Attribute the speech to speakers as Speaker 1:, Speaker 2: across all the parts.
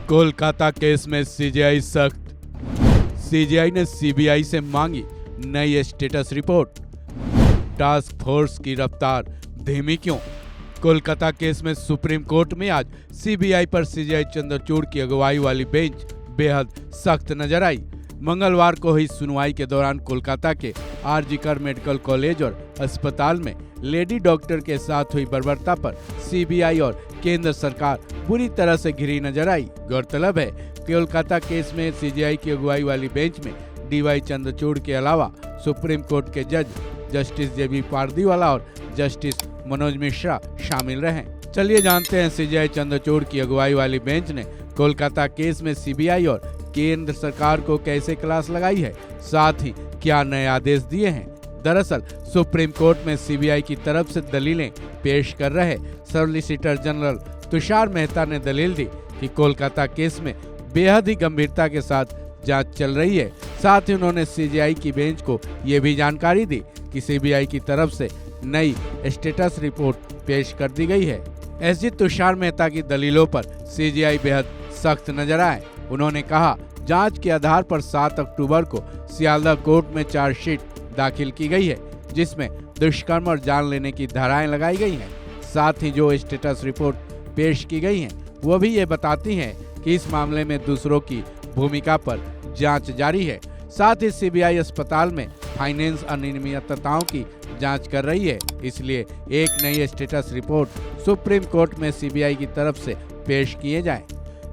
Speaker 1: Kolkata case में CGI सख्त। CGI ने सीबीआई से मांगी नई स्टेटस रिपोर्ट। टास्क फोर्स की रफ्तार धीमी क्यों? कोलकाता केस में सुप्रीम कोर्ट में आज सीबीआई पर सीजीआई चंद्रचूड़ की अगुवाई वाली बेंच बेहद सख्त नजर आई। मंगलवार को हुई सुनवाई के दौरान कोलकाता के आरजीकर मेडिकल कॉलेज और अस्पताल में लेडी डॉक्टर के साथ हुई बर्बरता पर सीबीआई और केंद्र सरकार बुरी तरह से घिरी नजर आई। गौरतलब है कि कोलकाता केस में सीजीआई की अगुवाई वाली बेंच में डीवाई चंद्रचूड़ के अलावा सुप्रीम कोर्ट के जज जस्टिस जेबी पारदीवाला और जस्टिस मनोज मिश्रा शामिल रहे। चलिए जानते हैं सीजीआई चंद्रचूड़ की अगुवाई वाली बेंच ने कोलकाता केस में सीबीआई और केंद्र सरकार को कैसे क्लास लगाई है, साथ ही क्या नए आदेश दिए हैं। दरअसल सुप्रीम कोर्ट में सीबीआई की तरफ से दलीलें पेश कर रहे सॉलिसिटर जनरल तुषार मेहता ने दलील दी कि कोलकाता केस में बेहद ही गंभीरता के साथ जांच चल रही है। साथ ही उन्होंने सीजीआई की बेंच को ये भी जानकारी दी कि सीबीआई की तरफ से नई स्टेटस रिपोर्ट पेश कर दी गई है। एसजी तुषार मेहता की दलीलों पर सीजीआई बेहद सख्त नजर आए। उन्होंने कहा, जांच के आधार पर 7 अक्टूबर को सियालदह कोर्ट में चार्जशीट दाखिल की गई है, जिसमें दुष्कर्म और जान लेने की धाराएं लगाई गई हैं। साथ ही जो स्टेटस रिपोर्ट पेश की गई हैं, वो भी ये बताती हैं कि इस मामले में दूसरों की भूमिका पर जांच जारी है। साथ ही सीबीआई अस्पताल में फाइनेंस अनियमितताओं की जांच कर रही है, इसलिए एक नई स्टेटस रिपोर्ट सुप्रीम कोर्ट में सीबीआई की तरफ से पेश किए जाए।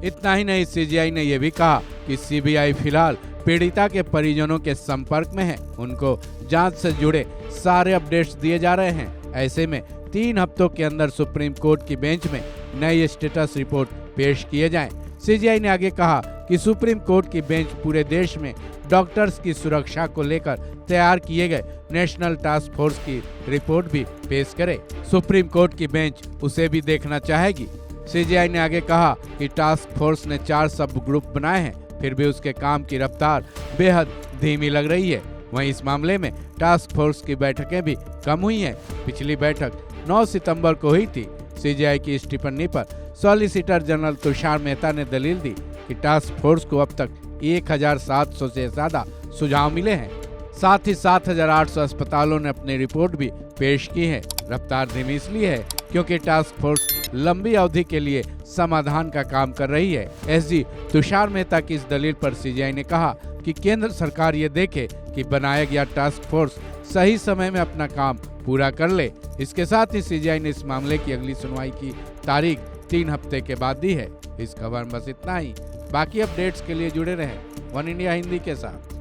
Speaker 1: इतना ही नहीं, सीजीआई ने यह भी कहा कि सीबीआई फिलहाल पीड़िता के परिजनों के संपर्क में है। उनको जांच से जुड़े सारे अपडेट्स दिए जा रहे हैं। ऐसे में 3 हफ्तों के अंदर सुप्रीम कोर्ट की बेंच में नई स्टेटस रिपोर्ट पेश किए जाएं। सीजीआई ने आगे कहा कि सुप्रीम कोर्ट की बेंच पूरे देश में डॉक्टर्स की सुरक्षा को लेकर तैयार किए गए नेशनल टास्क फोर्स की रिपोर्ट भी पेश करे। सुप्रीम कोर्ट की बेंच उसे भी देखना चाहेगी। सीजीआई ने आगे कहा कि टास्क फोर्स ने 4 सब ग्रुप बनाए हैं, फिर भी उसके काम की रफ्तार बेहद धीमी लग रही है। वहीं इस मामले में टास्क फोर्स की बैठकें भी कम हुई हैं। पिछली बैठक 9 सितंबर को हुई थी। सीजीआई की इस टिप्पणी पर सॉलिसिटर जनरल तुषार मेहता ने दलील दी कि टास्क फोर्स को अब तक 1700 से ज्यादा सुझाव मिले हैं। साथ ही 7800 अस्पतालों ने अपनी रिपोर्ट भी पेश की है। रफ्तार धीमी इसलिए है क्योंकि टास्क फोर्स लंबी अवधि के लिए समाधान का काम कर रही है। एसजी तुषार मेहता की इस दलील पर सीजीआई ने कहा कि केंद्र सरकार ये देखे कि बनाया गया टास्क फोर्स सही समय में अपना काम पूरा कर ले। इसके साथ ही सीजीआई ने इस मामले की अगली सुनवाई की तारीख 3 हफ्ते के बाद दी है। इस खबर में बस इतना ही। बाकी अपडेट्स के लिए जुड़े रहें वन इंडिया हिंदी के साथ।